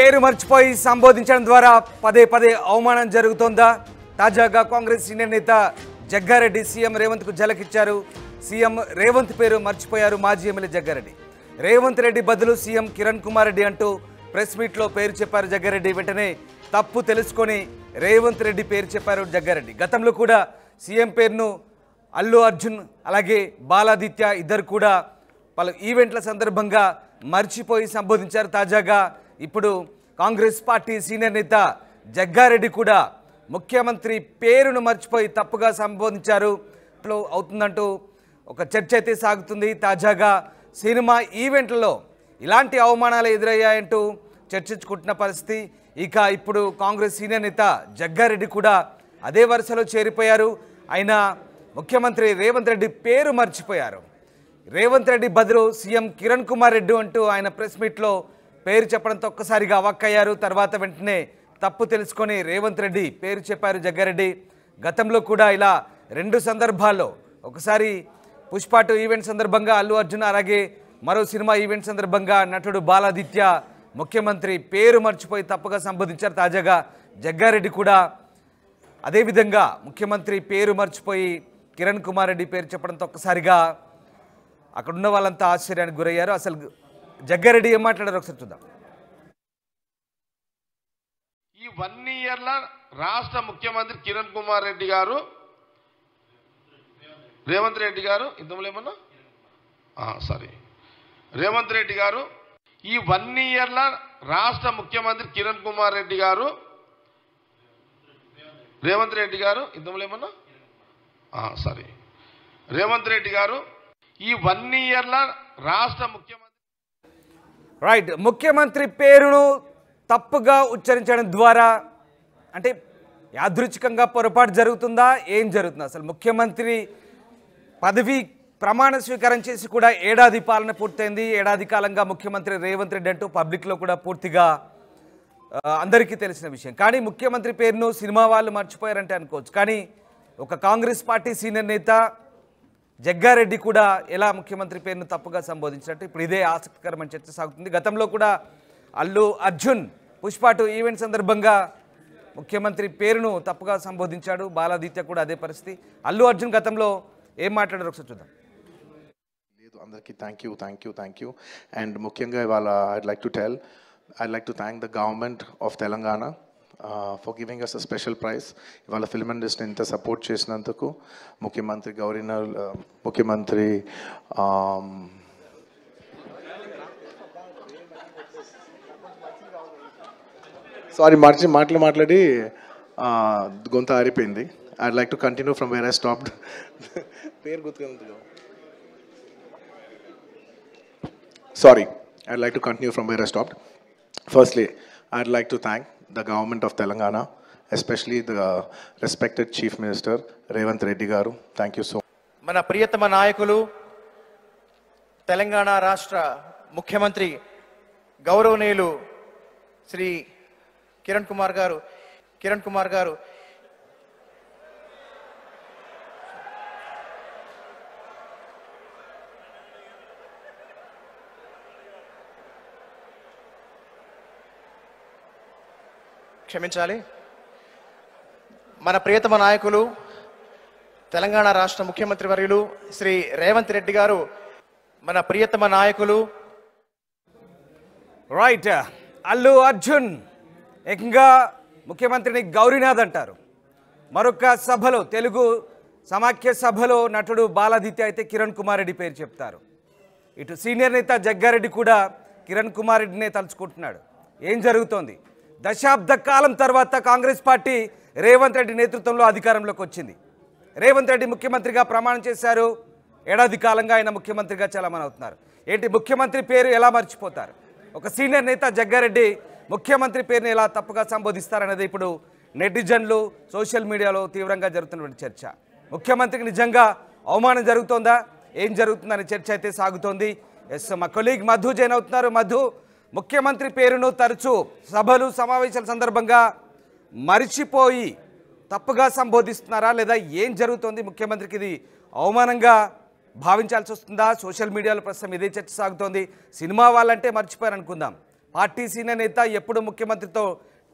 పేరు మర్చిపోయి సంబోధించడం ద్వారా పదే పదే అవమానం జరుగుతోందా? తాజాగా కాంగ్రెస్ సీనియర్ నేత జగ్గారెడ్డి సీఎం రేవంత్కు జలకిచ్చారు. సీఎం రేవంత్ పేరు మర్చిపోయారు మాజీ ఎమ్మెల్యే జగ్గారెడ్డి. రేవంత్ రెడ్డి బదులు సీఎం కిరణ్ కుమార్ రెడ్డి అంటూ ప్రెస్ మీట్లో పేరు చెప్పారు జగ్గారెడ్డి. వెంటనే తప్పు తెలుసుకొని రేవంత్ రెడ్డి పేరు చెప్పారు జగ్గారెడ్డి. గతంలో కూడా సీఎం పేరును అల్లు అర్జున్ అలాగే బాలాదిత్య ఇద్దరు కూడా పలు ఈవెంట్ల సందర్భంగా మర్చిపోయి సంబోధించారు. తాజాగా ఇప్పుడు కాంగ్రెస్ పార్టీ సీనియర్ నేత జగ్గారెడ్డి కూడా ముఖ్యమంత్రి పేరును మర్చిపోయి తప్పుగా సంబోధించారు అవుతుందంటూ ఒక చర్చ అయితే సాగుతుంది. తాజాగా సినిమా ఈవెంట్లలో ఇలాంటి అవమానాలు ఎదురయ్యాయంటూ చర్చించుకుంటున్న పరిస్థితి. ఇక ఇప్పుడు కాంగ్రెస్ సీనియర్ నేత జగ్గారెడ్డి కూడా అదే వరుసలో చేరిపోయారు. ఆయన ముఖ్యమంత్రి రేవంత్ రెడ్డి పేరు మర్చిపోయారు. రేవంత్ రెడ్డి బదులు సీఎం కిరణ్ కుమార్ రెడ్డి అంటూ ఆయన ప్రెస్ మీట్లో పేరు చెప్పడంతో ఒక్కసారిగా అవాక్కయ్యారు. తర్వాత వెంటనే తప్పు తెలుసుకొని రేవంత్ రెడ్డి పేరు చెప్పారు జగ్గారెడ్డి. గతంలో కూడా ఇలా రెండు సందర్భాల్లో, ఒకసారి పుష్ప 2 ఈవెంట్ సందర్భంగా అల్లు అర్జున్, అలాగే మరో సినిమా ఈవెంట్ సందర్భంగా నటుడు బాలాదిత్య ముఖ్యమంత్రి పేరు మర్చిపోయి తప్పుగా సంబోధించారు. తాజాగా జగ్గారెడ్డి కూడా అదేవిధంగా ముఖ్యమంత్రి పేరు మర్చిపోయి కిరణ్ కుమార్ రెడ్డి పేరు చెప్పడంతో ఒక్కసారిగా అక్కడున్న వాళ్ళంతా ఆశ్చర్యానికి గురయ్యారు. అసలు జగ్గారెడ్డి ఏం మాట్లాడారు ఒకసారి చూద్దాం. ఈ 1 ఇయర్ల రాష్ట్ర ముఖ్యమంత్రి కిరణ్ కుమార్ రెడ్డి గారు, రేవంత్ రెడ్డి గారు, ఇంతలో ఏమన్నా రేవంత్ రెడ్డి గారు, ఈ 1 ఇయర్ల రాష్ట్ర ముఖ్యమంత్రి కిరణ్ కుమార్ రెడ్డి గారు, రేవంత్ రెడ్డి గారు, ఇంతలో ఏమన్నా రేవంత్ రెడ్డి గారు ఈ 1 ఇయర్ల రాష్ట్ర ముఖ్యమంత్రి రైట్ ముఖ్యమంత్రి పేరును తప్పుగా ఉచ్చరించడం ద్వారా అంటే యాదృచ్ఛికంగా పొరపాటు జరుగుతుందా, ఏం జరుగుతుందా? అసలు ముఖ్యమంత్రి పదవి ప్రమాణ స్వీకారం చేసి కూడా ఏడాది పాలన పూర్తయింది. ఏడాది కాలంగా ముఖ్యమంత్రి రేవంత్ రెడ్డి అంటూ పబ్లిక్లో కూడా పూర్తిగా అందరికీ తెలిసిన విషయం. కానీ ముఖ్యమంత్రి పేరును సినిమా వాళ్ళు మర్చిపోయారంటే అనుకోవచ్చు. కానీ ఒక కాంగ్రెస్ పార్టీ సీనియర్ నేత జగ్గారెడ్డి కూడా ఎలా ముఖ్యమంత్రి పేరును తప్పుగా సంబోధించినట్టు ఇప్పుడు ఇదే ఆసక్తికరమైన చర్చ సాగుతుంది. గతంలో కూడా అల్లు అర్జున్ పుష్ప 2 ఈవెంట్ సందర్భంగా ముఖ్యమంత్రి పేరును తప్పుగా సంబోధించాడు. బాలాదిత్య కూడా అదే పరిస్థితి. అల్లు అర్జున్ గతంలో ఏం మాట్లాడారు ఒకసారి చూద్దాం. అందరికీ థ్యాంక్ యూ అండ్ ముఖ్యంగా ఇవాళ I'd like to thank the government of Telangana for giving us a special prize. ఇవాళ ఫిల్మ్ ఇండస్ట్రీ ఇంత సపోర్ట్ చేసినందుకు ముఖ్యమంత్రి గవర్నర్, ముఖ్యమంత్రి సారీ మాట్లాడి గొంత ఆరిపోయింది. I'd like to continue from where I stopped. పేరు గుర్తుకుంది. Sorry, I'd like to continue from where I stopped. Firstly, I'd like to thank the government of Telangana, especially the respected Chief Minister Revanth Reddy garu. Thank you so much. మన ప్రియతమ నాయకులు తెలంగాణ రాష్ట్ర ముఖ్యమంత్రి గౌరవనీయులు శ్రీ కిరణ్ కుమార్ గారు క్షమించాలి. మన ప్రియతమ నాయకులు తెలంగాణ రాష్ట్ర ముఖ్యమంత్రి వర్యులు శ్రీ రేవంత్ రెడ్డి గారు, మన ప్రియతమ నాయకులు రైట్ అల్లు అర్జున్ ఏకంగా ముఖ్యమంత్రిని గౌరీనాథ్ అంటారు. మరొక సభలో, తెలుగు సమాఖ్య సభలో నటుడు బాలాదిత్య అయితే కిరణ్ కుమార్ రెడ్డి పేరు చెప్తారు. ఇటు సీనియర్ నేత జగ్గారెడ్డి కూడా కిరణ్ కుమార్ రెడ్డినే తలుచుకుంటున్నాడు. ఏం జరుగుతోంది? దశాబ్ద కాలం తర్వాత కాంగ్రెస్ పార్టీ రేవంత్ రెడ్డి నేతృత్వంలో అధికారంలోకి వచ్చింది. రేవంత్ రెడ్డి ముఖ్యమంత్రిగా ప్రమాణం చేశారు. ఏడాది కాలంగా ఆయన ముఖ్యమంత్రిగా చలామణి అవుతున్నారు. ఏంటి ముఖ్యమంత్రి పేరు ఎలా మర్చిపోతారు? ఒక సీనియర్ నేత జగ్గారెడ్డి ముఖ్యమంత్రి పేరుని ఎలా తప్పుగా సంబోధిస్తారనేది ఇప్పుడు నెటిజన్లు, సోషల్ మీడియాలో తీవ్రంగా జరుగుతున్నటువంటి చర్చ. ముఖ్యమంత్రికి నిజంగా అవమానం జరుగుతోందా, ఏం జరుగుతుందనే చర్చ అయితే సాగుతోంది. ఎస్, మా కొలీగ్ మధు జైన్ అవుతున్నారు. మధు, ముఖ్యమంత్రి పేరును తరచూ సభలు, సమావేశాల సందర్భంగా మరిచిపోయి తప్పుగా సంబోధిస్తున్నారా, లేదా ఏం జరుగుతోంది? ముఖ్యమంత్రికి ఇది అవమానంగా భావించాల్సి వస్తుందా? సోషల్ మీడియాలో ప్రస్తుతం ఇదే చర్చ సాగుతోంది. సినిమా వాళ్ళంటే మర్చిపోయారు అనుకుందాం, పార్టీ సీనియర్ నేత, ఎప్పుడు ముఖ్యమంత్రితో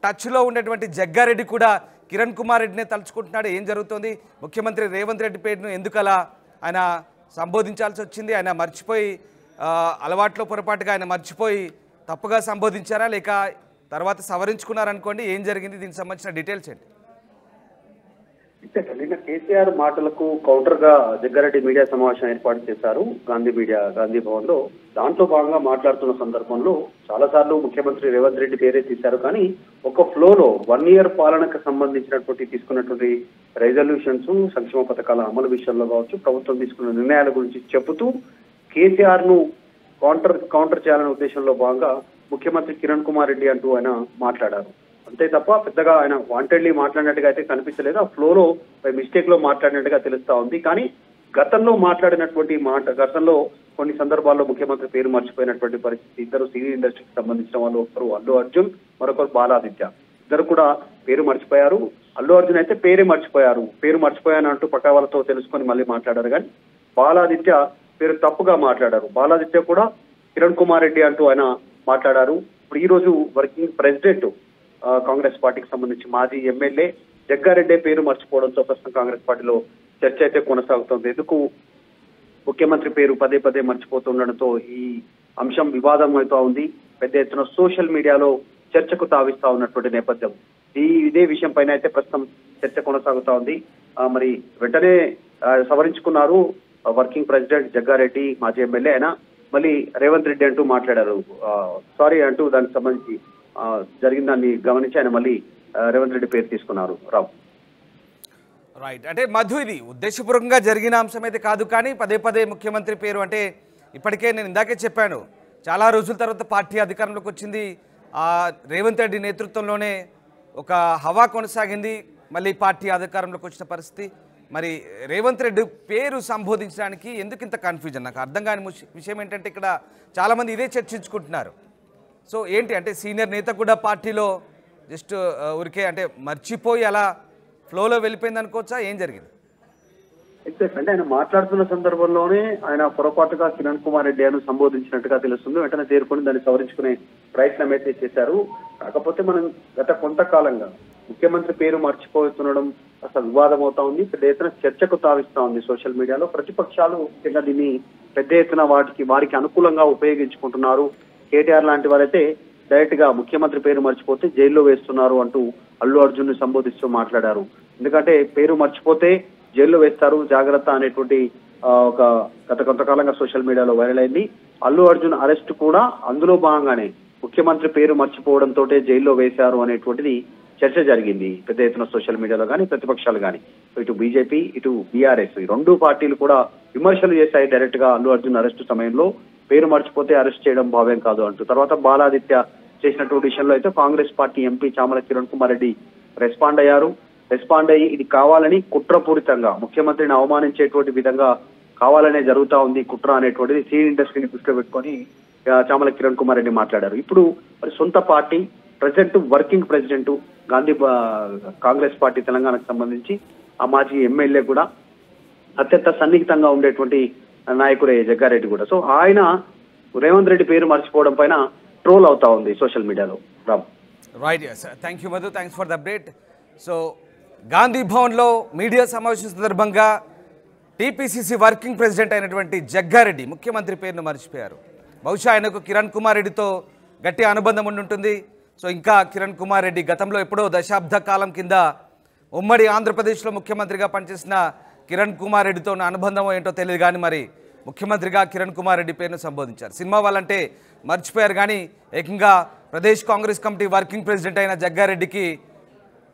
టచ్లో ఉన్నటువంటి జగ్గారెడ్డి కూడా కిరణ్ కుమార్ రెడ్డినే తలుచుకుంటున్నాడు. ఏం జరుగుతుంది? ముఖ్యమంత్రి రేవంత్ రెడ్డి పేరును ఎందుకలా ఆయన సంబోధించాల్సి వచ్చింది? ఆయన మర్చిపోయి అలవాట్లో పొరపాటుగా ఆయన మర్చిపోయి తప్పుగా సంబోధించారా, లేక తర్వాత సవరించుకున్నారనుకోండి? ఏం జరిగింది? దీనికి సంబంధించిన డీటెయిల్స్ ఏంటి? నిన్న కేసీఆర్ మాటలకు కౌంటర్ గా జగ్గారెడ్డి మీడియా సమావేశం ఏర్పాటు చేశారు గాంధీ భవన్ లో. దాంట్లో భాగంగా మాట్లాడుతున్న సందర్భంలో చాలా సార్లు ముఖ్యమంత్రి రేవంత్ రెడ్డి పేరే తీశారు, కానీ ఒక ఫ్లోలో 1 year పాలనకు సంబంధించినటువంటి తీసుకున్నటువంటి రెజల్యూషన్స్, సంక్షేమ పథకాల అమలు విషయంలో కావచ్చు, ప్రభుత్వం తీసుకున్న నిర్ణయాల గురించి చెబుతూ కేసీఆర్ ను కౌంటర్ చేయాలనే ఉద్దేశంలో భాగంగా ముఖ్యమంత్రి కిరణ్ కుమార్ రెడ్డి అంటూ ఆయన మాట్లాడారు. అంతే తప్ప పెద్దగా ఆయన వాంటెడ్లీ మాట్లాడినట్టుగా అయితే కనిపించలేదు. ఆ ఫ్లోలో మిస్టేక్ లో మాట్లాడినట్టుగా తెలుస్తా ఉంది. కానీ గతంలో మాట్లాడినటువంటి గతంలో కొన్ని సందర్భాల్లో ముఖ్యమంత్రి పేరు మర్చిపోయినటువంటి పరిస్థితి. ఇద్దరు సినీ ఇండస్ట్రీకి సంబంధించిన వాళ్ళు, ఒకరు అల్లు అర్జున్, మరొకరు బాలాదిత్య. ఇద్దరు కూడా పేరు మర్చిపోయారు. అల్లు అర్జున్ అయితే పేరు మర్చిపోయాను అంటూ పక్క వాళ్ళతో తెలుసుకొని మళ్ళీ మాట్లాడారు. కానీ బాలాదిత్య పేరు తప్పుగా మాట్లాడారు. బాలాదిత్య కూడా కిరణ్ కుమార్ రెడ్డి అంటూ ఆయన మాట్లాడారు. ఇప్పుడు ఈ రోజు వర్కింగ్ ప్రెసిడెంట్ కాంగ్రెస్ పార్టీకి సంబంధించి మాజీ ఎమ్మెల్యే జగ్గారెడ్డి పేరు మర్చిపోవడంతో ప్రస్తుతం కాంగ్రెస్ పార్టీలో చర్చ అయితే కొనసాగుతోంది. ఎందుకు ముఖ్యమంత్రి పేరు పదే పదే మర్చిపోతుండడంతో ఈ అంశం వివాదం అవుతా ఉంది. పెద్ద ఎత్తున సోషల్ మీడియాలో చర్చకు తావిస్తా ఉన్నటువంటి నేపథ్యం. ఇదే విషయం పైన అయితే ప్రస్తుతం చర్చ కొనసాగుతా ఉంది. మరి వెంటనే సవరించుకున్నారు వర్కింగ్ ప్రెసిడెంట్ జగ్గారెడ్డి, మాజీ ఎమ్మెల్యే. ఆయన మళ్ళీ రేవంత్ రెడ్డి అంటూ మాట్లాడారు. సారీ అంటూ దానికి సంబంధించి జరిగిన దాన్ని గమనించి ఆయన మళ్ళీ రేవంత్ రెడ్డి పేరు తీసుకున్నారు. రావు రైట్. అంటే మధు, ఇది ఉద్దేశపూర్వకంగా జరిగిన అంశం అయితే కాదు, కానీ పదే పదే ముఖ్యమంత్రి పేరు అంటే ఇప్పటికే నేను ఇందాకే చెప్పాను, చాలా రోజుల తర్వాత పార్టీ అధికారంలోకి వచ్చింది. రేవంత్ రెడ్డి నేతృత్వంలోనే ఒక హవా కొనసాగింది. మళ్ళీ పార్టీ అధికారంలోకి వచ్చిన పరిస్థితి. మరి రేవంత్ రెడ్డి పేరు సంబోధించడానికి ఎందుకు ఇంత కన్ఫ్యూజన్? నాకు అర్థం కాని విషయం ఏంటంటే ఇక్కడ చాలామంది ఇదే చర్చించుకుంటున్నారు. సో ఏంటి అంటే సీనియర్ నేత కూడా పార్టీలో జస్ట్ ఊరికే అంటే మర్చిపోయి అలా ఫ్లోలో వెళ్ళిపోయింది అనుకోవచ్చా? ఏం జరిగింది? ఎగ్జాక్ట్. అంటే ఆయన మాట్లాడుతున్న సందర్భంలోనే ఆయన పొరపాటుగా కిరణ్ కుమార్ రెడ్డి అని సంబోధించినట్టుగా తెలుస్తుంది. వెంటనే చేరుకొని దాన్ని సవరించుకునే ప్రయత్నం అయితే చేశారు. కాకపోతే మనం గత కొంతకాలంగా ముఖ్యమంత్రి పేరు మర్చిపోతుండడం అసలు వివాదం అవుతా ఉంది. పెద్ద ఎత్తున చర్చకు తావిస్తా ఉంది సోషల్ మీడియాలో. ప్రతిపక్షాలు ముఖ్యంగా దీన్ని పెద్ద ఎత్తున వారికి అనుకూలంగా ఉపయోగించుకుంటున్నారు. కేటీఆర్ లాంటి వారైతే డైరెక్ట్ గా ముఖ్యమంత్రి పేరు మర్చిపోతే జైల్లో వేస్తున్నారు అంటూ అల్లు అర్జున్ ని సంబోధిస్తూ మాట్లాడారు. ఎందుకంటే పేరు మర్చిపోతే జైల్లో వేస్తారు, జాగ్రత్త అనేటువంటి ఒక గత కొంతకాలంగా సోషల్ మీడియాలో వైరల్ అయింది. అల్లు అర్జున్ అరెస్ట్ కూడా అందులో భాగంగానే ముఖ్యమంత్రి పేరు మర్చిపోవడంతో జైల్లో వేశారు అనేటువంటిది చర్చ జరిగింది పెద్ద ఎత్తున సోషల్ మీడియాలో కానీ, ప్రతిపక్షాలు కానీ. ఇటు బీజేపీ, ఇటు బీఆర్ఎస్, ఈ రెండు పార్టీలు కూడా విమర్శలు చేశాయి డైరెక్ట్ గా అల్లు అర్జున్ అరెస్టు సమయంలో. పేరు మర్చిపోతే అరెస్ట్ చేయడం భావ్యం కాదు అంటూ. తర్వాత బాలాదిత్య చేసినటువంటి విషయంలో అయితే Congress party MP Chamala Kiran Kumar Reddy respond అయ్యి ఇది కావాలని కుట్రపూరితంగా ముఖ్యమంత్రిని అవమానించేటువంటి విధంగా కావాలనే జరుగుతా ఉంది కుట్ర అనేటువంటిది సినీ ఇండస్ట్రీని దృష్టిలో పెట్టుకొని చామల కిరణ్ కుమార్ రెడ్డి మాట్లాడారు. ఇప్పుడు మరి సొంత party president, working president Congress party తెలంగాణకు సంబంధించి ఆ మాజీ ఎమ్మెల్యే కూడా అత్యంత సన్నిహితంగా ఉండేటువంటి నాయకుడే జగ్గారెడ్డి కూడా. సో ఆయన రేవంత్ రెడ్డి పేరు మర్చిపోవడం పైన ట్రోల్ అవుతా ఉంది సోషల్ మీడియాలో. Ram right. Thank you Madhu, thanks for the update. So Gandhi భవన్లో మీడియా సమావేశం సందర్భంగా టీపీసీసీ వర్కింగ్ ప్రెసిడెంట్ అయినటువంటి జగ్గారెడ్డి ముఖ్యమంత్రి పేరును మర్చిపోయారు. బహుశా ఆయనకు కిరణ్ కుమార్ రెడ్డితో గట్టి అనుబంధం ఉండుంటుంది. సో ఇంకా కిరణ్ కుమార్ రెడ్డి గతంలో ఎప్పుడో దశాబ్ద కాలం కింద ఉమ్మడి ఆంధ్రప్రదేశ్లో ముఖ్యమంత్రిగా పనిచేసిన కిరణ్ కుమార్ రెడ్డితో ఉన్న అనుబంధం ఏంటో తెలియదు, కానీ మరి ముఖ్యమంత్రిగా కిరణ్ కుమార్ రెడ్డి పేరును సంబోధించారు. సినిమా వాళ్ళంటే మర్చిపోయారు, కానీ ఏకంగా Pradesh Congress committee working president అయిన జగ్గారెడ్డికి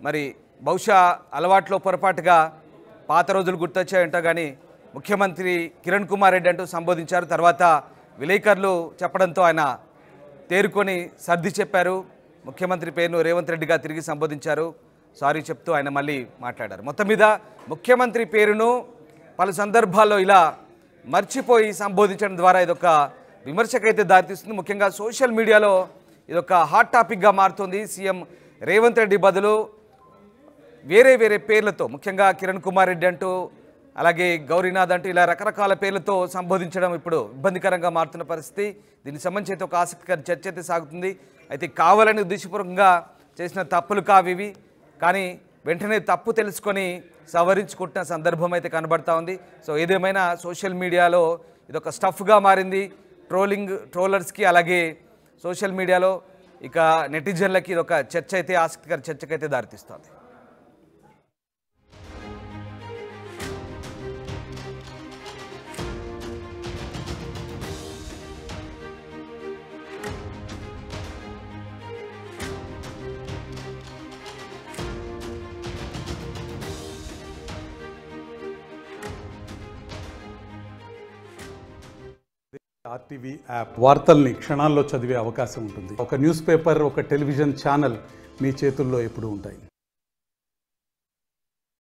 మరి బహుశా అలవాట్లో పొరపాటుగా పాత రోజులు గుర్తొచ్చాయంటో కానీ ముఖ్యమంత్రి కిరణ్ కుమార్ రెడ్డి అంటూ సంబోధించారు. తర్వాత విలేకరులు చెప్పడంతో ఆయన తేరుకొని సర్ది చెప్పారు. ముఖ్యమంత్రి పేరును రేవంత్ రెడ్డిగా తిరిగి సంబోధించారు. సారీ చెప్తూ ఆయన మళ్ళీ మాట్లాడారు. మొత్తం మీద ముఖ్యమంత్రి పేరును పలు సందర్భాల్లో ఇలా మర్చిపోయి సంబోధించడం ద్వారా ఇదొక విమర్శకైతే దారితీస్తుంది. ముఖ్యంగా సోషల్ మీడియాలో ఇదొక హాట్ టాపిక్గా మారుతుంది. సీఎం రేవంత్ రెడ్డి బదులు వేరే పేర్లతో, ముఖ్యంగా కిరణ్ కుమార్ రెడ్డి అంటూ అలాగే గౌరీనాథ్ అంటూ ఇలా రకరకాల పేర్లతో సంబోధించడం ఇప్పుడు ఇబ్బందికరంగా మారుతున్న పరిస్థితి. దీనికి సంబంధించి అయితే ఒక ఆసక్తికర చర్చ అయితే సాగుతుంది. అయితే కావాలని ఉద్దేశపూర్వకంగా చేసిన తప్పులు కావివి, కానీ వెంటనే తప్పు తెలుసుకొని సవరించుకుంటున్న సందర్భం అయితే కనబడతా ఉంది. సో ఏదేమైనా సోషల్ మీడియాలో ఇదొక స్టఫ్గా మారింది. ట్రోలర్స్కి అలాగే సోషల్ మీడియాలో ఇక నెటిజన్లకి ఇదొక చర్చ అయితే ఆసక్తికర చర్చకైతే దారితీస్తుంది. ఆర్టీవీ యాప్ వార్తల్ని క్షణాల్లో చదివే అవకాశం ఉంటుంది. ఒక న్యూస్ పేపర్, ఒక టెలివిజన్ ఛానల్ మీ చేతుల్లో ఎప్పుడూ ఉంటాయి.